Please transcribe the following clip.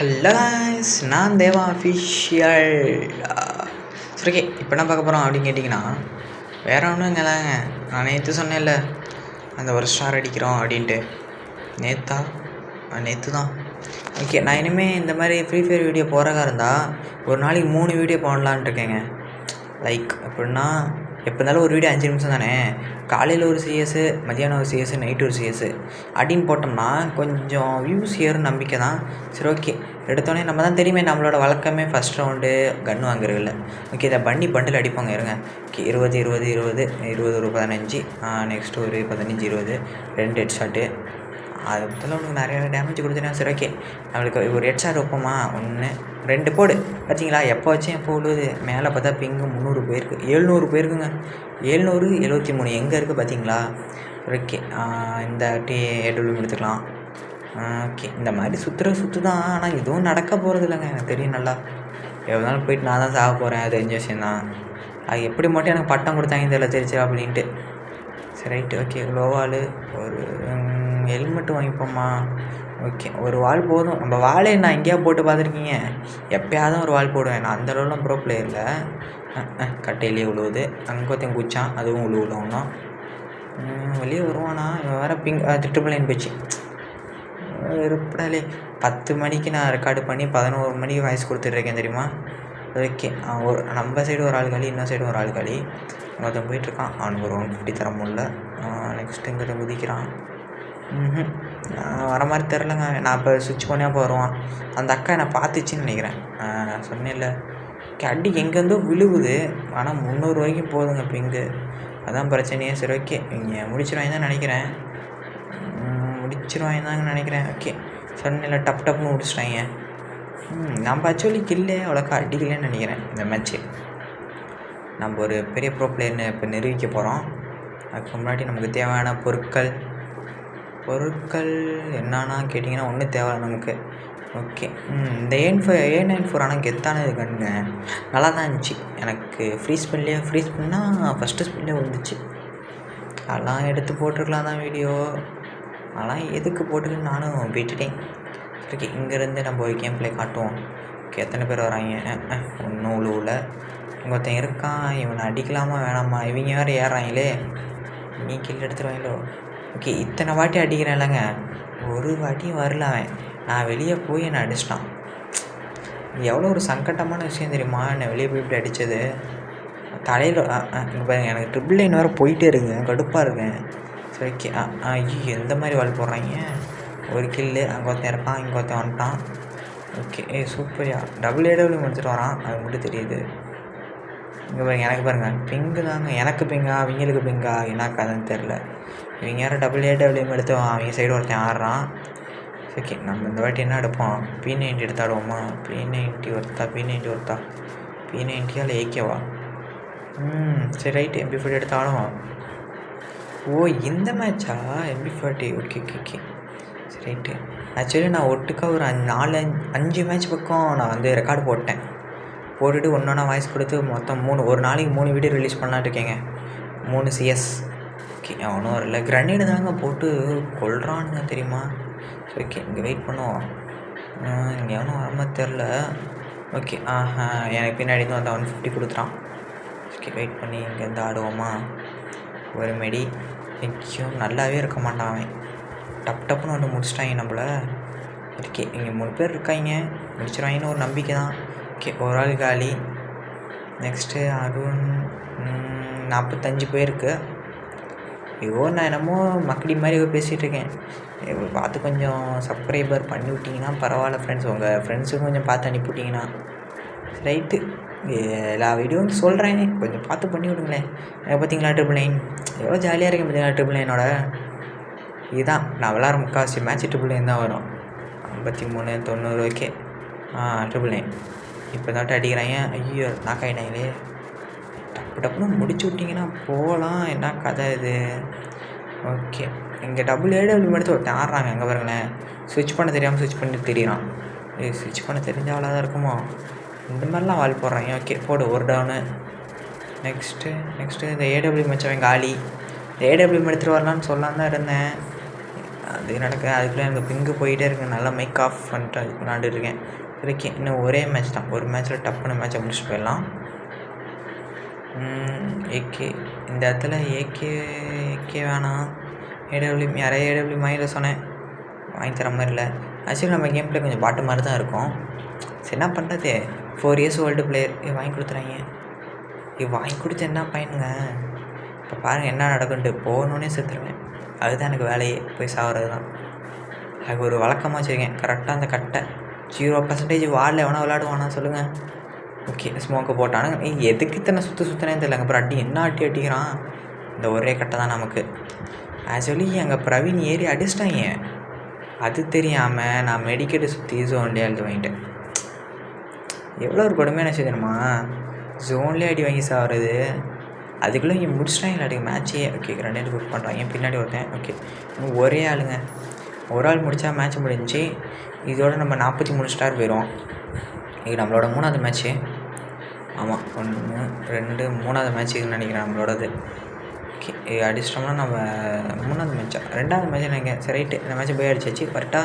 Hello guys, நான் தேவா official. சரி, okay. இப்போ என்ன பார்க்க போகிறோம் அப்படின்னு கேட்டிங்கன்னா, வேறு ஒன்றும் இல்லைங்க. நான் நேற்று சொன்னேன்ல, அந்த ஒரு ஸ்டார் அடிக்கிறோம் அப்படின்ட்டு. நேற்று தான். ஓகே, நான் இனிமேல் இந்த மாதிரி ஃப்ரீ ஃபயர் வீடியோ போகிறதா இருந்தால் ஒரு நாளைக்கு 3 வீடியோ போடலான்னு இருக்கேங்க. லைக் எப்படின்னா, எப்போ இருந்தாலும் ஒரு வீடியோ 5 நிமிஷம் தானே. காலையில் ஒரு சிஎஸ்ஸு, மத்தியானம் ஒரு சிஎஸ்ஸு, நைட்டு ஒரு சிஎஸ்ஸு அப்படின்னு போட்டோம்னா கொஞ்சம் வியூஸ் ஏறும் நம்பிக்கை தான். சரி, ஓகே. எடுத்தோடனே நம்ம தான் தெரியுமே, நம்மளோட வழக்கமே ஃபஸ்ட் ரவுண்டு கன்று வாங்குறதில்ல. ஓகே, இதை பண்டில் அடிப்பாங்க இருங்க. ஓகே, 20 20 20 20 ஒரு 15, நெக்ஸ்ட்டு ஒரு 15 20, 2 ஹெட் ஷாட்டு. அது மொத்தம் உனக்கு நிறையா டேமேஜ் கொடுத்துட்டேன். சரி, ஓகே. நம்மளுக்கு ஒரு ஹெட் ஷாட் வைப்போமா, 1 2 போடு. பார்த்தீங்களா, எப்போ வச்சேன் எப்போ விழுவுது. மேலே பார்த்தா பிங்கு 300 போயிருக்கு, 700 போயிருக்குங்க. 773 எங்கே இருக்குது பார்த்தீங்களா. ஓகே, இந்த டீ ஏடபிள்யூ எடுத்துக்கலாம். ஓகே, இந்த மாதிரி சுற்று தான். ஆனால் எதுவும் நடக்க போகிறது இல்லைங்க, எனக்கு தெரியும் நல்லா. எவ்வளோ போயிட்டு நான் தான் சாக போகிறேன், அது தெரிஞ்ச விஷயந்தான். அது எப்படி மட்டும் எனக்கு பட்டம் கொடுத்தாங்க தெரியல, தெரிச்சு அப்படின்ட்டு. சரி, ரைட்டு. ஓகே, லோவால் ஒரு ஹெல்மெட்டு வாங்கிப்போம்மா. ஓகே, ஒரு வால் போதும். நம்ம வாழை நான் எங்கேயா போட்டு பார்த்துருக்கீங்க, எப்போயாவது ஒரு வால் போடுவேன். நான் அந்தளவுலாம் ப்ரோ பிளேயரில். கட்டையிலேயே விழுவுது. அங்கே ஒருத்தன் குச்சான், அதுவும் விழுவுலோன்னா வெளியே வருவானா. இவன் வேறு ட்ரிபிள் 9 போச்சு. இருப்படாலே 10 மணிக்கு நான் ரெக்கார்டு பண்ணி 11 மணிக்கு வாய்ஸ் கொடுத்துட்ருக்கேன் தெரியுமா. ஓகே, ஒரு நம்ம சைடு ஒரு ஆள் காலி, இன்னொரு சைடு ஒரு ஆள் காலி. ஒருத்தன் போயிட்டுருக்கான், அவனுக்கு ஒரு 150 தர முடியல. நெக்ஸ்ட்டு இங்கே குதிக்கிறான். வர மாதிரி தெரிலங்க. நான் இப்போ சுவிட்ச் பண்ணியா அப்போ வருவான். அந்த அக்கா என்னை பார்த்துச்சின்னு நினைக்கிறேன். நான் சொன்னேன்ல, அடி எங்கேருந்தோ விழுவுது. ஆனால் 300 வரைக்கும் போகுதுங்க பிங்கு. அதான் பிரச்சனையே. சரி, ஓகே. இங்கே முடிச்சிருவாங்க தான் நினைக்கிறேன். முடிச்சிருவாங்க தாங்க நினைக்கிறேன். ஓகே, சொன்னேன்ல, டப்புன்னு முடிச்சிட்டாங்க. நம்ம ஆக்சுவலி கில்லே அவ்வளோக்கா அடிக்கலன்னு நினைக்கிறேன் இந்த மேட்ச்சு. நம்ம ஒரு பெரிய ப்ரோ பிளேயர்னு இப்போ நிரூபிக்க போகிறோம். அதுக்கு முன்னாடி நமக்கு தேவையான பொருட்கள் என்னன்னா கேட்டிங்கன்னா ஒன்றும் தேவை நமக்கு. ஓகே, இந்த A94 ஆனால் கெத்தானது கண்ணுங்க, நல்லா தான் இருந்துச்சு. எனக்கு ஃப்ரீஸ் பண்ணால் ஃபஸ்ட்டு ஸ்பின்லேயே வந்துச்சு. அதெல்லாம் எடுத்து போட்டிருக்கலாம் தான் வீடியோ. அதெல்லாம் எதுக்கு போட்டுக்குன்னு நானும் விட்டுட்டேன். ஓகே, இங்கேருந்து நம்ம ஒரு கேம் பிளே காட்டுவோம். ஓகே, எத்தனை பேர் வராங்க. ஒன்றும் உழுவில். இங்கே ஒருத்தன் இருக்கான், இவனை அடிக்கலாமா வேணாமா. இவங்க வேறு ஏறுறாங்களே, நீ கில் எடுத்துருவாங்களோ. ஓகே, இத்தனை வாட்டி அடிக்கிறேன் இல்லைங்க, ஒரு வாட்டியும் வரல அவன். நான் வெளியே போய் என்னை அடிச்சிட்டான். இது எவ்வளோ ஒரு சங்கட்டமான விஷயம் தெரியுமா, என்னை வெளியே போய் இப்படி அடித்தது. தலையில் இங்கே பாருங்க, எனக்கு ட்ரிபிள் 9 வேறு போயிட்டே இருக்குங்க, கடுப்பாக இருக்கேன். சரி, ஓகே. ஐயோ, எந்த மாதிரி வால் போடுறாங்க. ஒரு கில்லு, அங்கே ஒருத்தன் இருக்கான், இங்கே ஒருத்தன் வந்துட்டான். ஓகே, சூப்பரியா டபுள் ஏடபிள்யூ எடுத்துகிட்டு வரான், அது மட்டும் தெரியுது. இங்கே பாருங்க, எனக்கு பாருங்கள் பிங்கு தாங்க. எனக்கு பிங்கா அவங்களுக்கு பிங்கா என்ன கதைன்னு தெரில. இவங்க யாரும் டபுள் ஏடபிள்யூ எடுத்து அவங்க சைடு ஒருத்தன் ஆடுறான். ஓகே, நம்ம இந்த வாட்டி என்ன எடுப்போம், P90 எடுத்து ஆடுவோமா. P90 ஒருத்தா P90 இல்லை ஏகேவா. சரி, ரைட்டு. MP40 எடுத்து ஆடுவோம். ஓ, இந்த மேட்சா MP40. ஓகே ஓகே ஓகே, சரி, ரைட்டு. ஆக்சுவலி நான் ஒட்டுக்கா ஒரு 4-5 மேட்ச் பக்கம் நான் வந்து ரெக்கார்டு போட்டுட்டு ஒன்றா வாய்ஸ் கொடுத்து மொத்தம் 3 ஒரு நாளைக்கு 3 வீடியோ ரிலீஸ் பண்ணலான்னு இருக்கேங்க. 3 CS. ஓகே, அவனும் வரல. கிரனேடு தாங்க போட்டு கொள்றானுங்க தெரியுமா. ஓகே, இங்கே வெயிட் பண்ணுவோம். இங்கே எவனும் வரமாதிரி தெரில. ஓகே, எனக்கு பின்னாடி வந்து 150 கொடுத்துறான். ஓகே, வெயிட் பண்ணி இங்கேருந்து ஆடுவோமா. ஒரு மெடி நிற்கும், நல்லாவே இருக்க மாட்டான் அவன். டப்புன்னு வந்து முடிச்சிட்டாங்க நம்மளை. ஓகே, இங்கே 3 பேர் இருக்காங்க, முடிச்சிருவாங்கன்னு ஒரு நம்பிக்கை தான். ஓகே, ஒரு ஆள் காலி. நெக்ஸ்ட்டு அருண் 45 போயிருக்கு. ஐயோ, நான் என்னமோ மக்கடி மாதிரி பேசிகிட்டு இருக்கேன். பார்த்து கொஞ்சம் சப்ஸ்கிரைபர் பண்ணி விட்டிங்கன்னா பரவாயில்ல ஃப்ரெண்ட்ஸ். உங்கள் ஃப்ரெண்ட்ஸுக்கும் கொஞ்சம் பார்த்து அனுப்பிவிட்டிங்கன்னா ரைட்டு. எல்லா வீடியோவும் சொல்கிறேன், கொஞ்சம் பார்த்து பண்ணி விடுங்களேன். எனக்கு பார்த்தீங்களா ட்ரிபிள் 9 எவ்வளோ ஜாலியாக இருக்கேன் பார்த்தீங்களா. ட்ரிபிள் 9 இதுதான் நான் விளாட்ற முக்கால்வாசி மேட்ச் ட்ரிபிள் 9 தான் வரும். 53 90. ஓகே, ட்ரிபிள் 9 இப்போ தாட்டு அடிக்கிறாங்க. ஐயோ, நாக்காயினாங்களே. டப்புன்னு முடிச்சு விட்டிங்கன்னா போகலாம். என்ன கதை இது. ஓகே, இங்கே டபுள் ஏடபிள்யூ எடுத்து ஒருத்தன் ஆடுறாங்க. அங்கே பாருங்களேன், ஸ்விட்ச் பண்ண தெரியாமல் ஸ்விட்ச் பண்ணி தெரியுறான். ஸ்விட்ச் பண்ண தெரிஞ்சாவளாக தான் இருக்குமோ. இந்த மாதிரிலாம் வால் போடுறாங்க. ஓகே, போடு, ஒரு டவுனு. நெக்ஸ்ட்டு இந்த ஏடபிள்யூ மேட்ச் அவன் காலி. இந்த ஏடபிள்யூ எடுத்துகிட்டு வரலான்னு சொல்லலாம் தான் இருந்தேன். அது நடக்க அதுக்குள்ளே எனக்கு பிங்கு போயிட்டே இருக்கு. நல்லா மைக் ஆஃப் பண்ணிட்டு விளாண்டுருக்கேன். ஓகே, இன்னும் ஒரே மேட்ச் தான். ஒரு மேட்ச்சில் டப்புன்னு மேட்சை முடிச்சுட்டு போயிடலாம். ஏகே இந்த இடத்துல ஏகே வேணாம். ஏடபிள்யூ யாரையா ஏடபிள்யூ வாங்கிட சொன்னேன், வாங்கி தர மாதிரி இல்லை. ஆக்சுவலி நம்ம கேம் பிளே கொஞ்சம் பாட்டு மாதிரி தான் இருக்கும். சரி என்ன பண்ணுறது, 4 years ஓல்டு பிளேயர் வாங்கி கொடுத்துறாங்க. வாங்கி கொடுத்து என்ன பையனுங்க, இப்போ பாருங்கள் என்ன நடக்குன்ட்டு. போகணுன்னே செத்துருவேன். அதுதான் எனக்கு வேலையே, போய் சாகிறது தான். அதுக்கு ஒரு வழக்கமாக வச்சுருக்கேன். கரெக்டாக அந்த கட்டை 0% வாலில் எவனா விளையாடுவானா சொல்லுங்கள். ஓகே, ஸ்மோக்கை போட்டானுங்க. எதுக்கு இத்தனை சுற்றுனே தெரியலங்க. அப்புறம் என்ன அடிக்கிறான். இந்த ஒரே கட்டை தான் நமக்கு. ஆக்சுவலி அங்கே பிரவீன் ஏறி அடிச்சிட்டாங்க. அது தெரியாமல் நான் மெடிக்கெட்டை சுற்றி ஜோன்லேயே அழுது வாங்கிட்டேன். எவ்வளோ ஒரு கொடுமையான விஷயம் தெரியுமா, ஜோன்லேயே அடி வாங்கி சாகிறது. அதுக்குள்ளே இங்கே முடிச்சிட்டாங்க இல்லாட்டிங்க மேட்ச்சே. ஓகே, 2 பேர் புக் பண்ணுறாங்க. பின்னாடி ஒருத்தன். ஓகே, ஒரே ஆளுங்க. ஒரு ஆள் முடித்தா மேட்ச் முடிஞ்சு. இதோட நம்ம 43 ஸ்டார் போயிடும். இது நம்மளோட 3வது மேட்ச்சு. ஆமாம், 1 2 3வது மேட்ச் இதுன்னு நினைக்கிறேன் நம்மளோடது. ஓகே, அடிச்சிட்டோம்னா நம்ம 3வது மேட்ச்சா 2வது மேட்ச் நினைக்கிறேன். சரி ரைட்டு, இந்த மேட்ச்சை போய் அடிச்சாச்சு கரெக்டாக.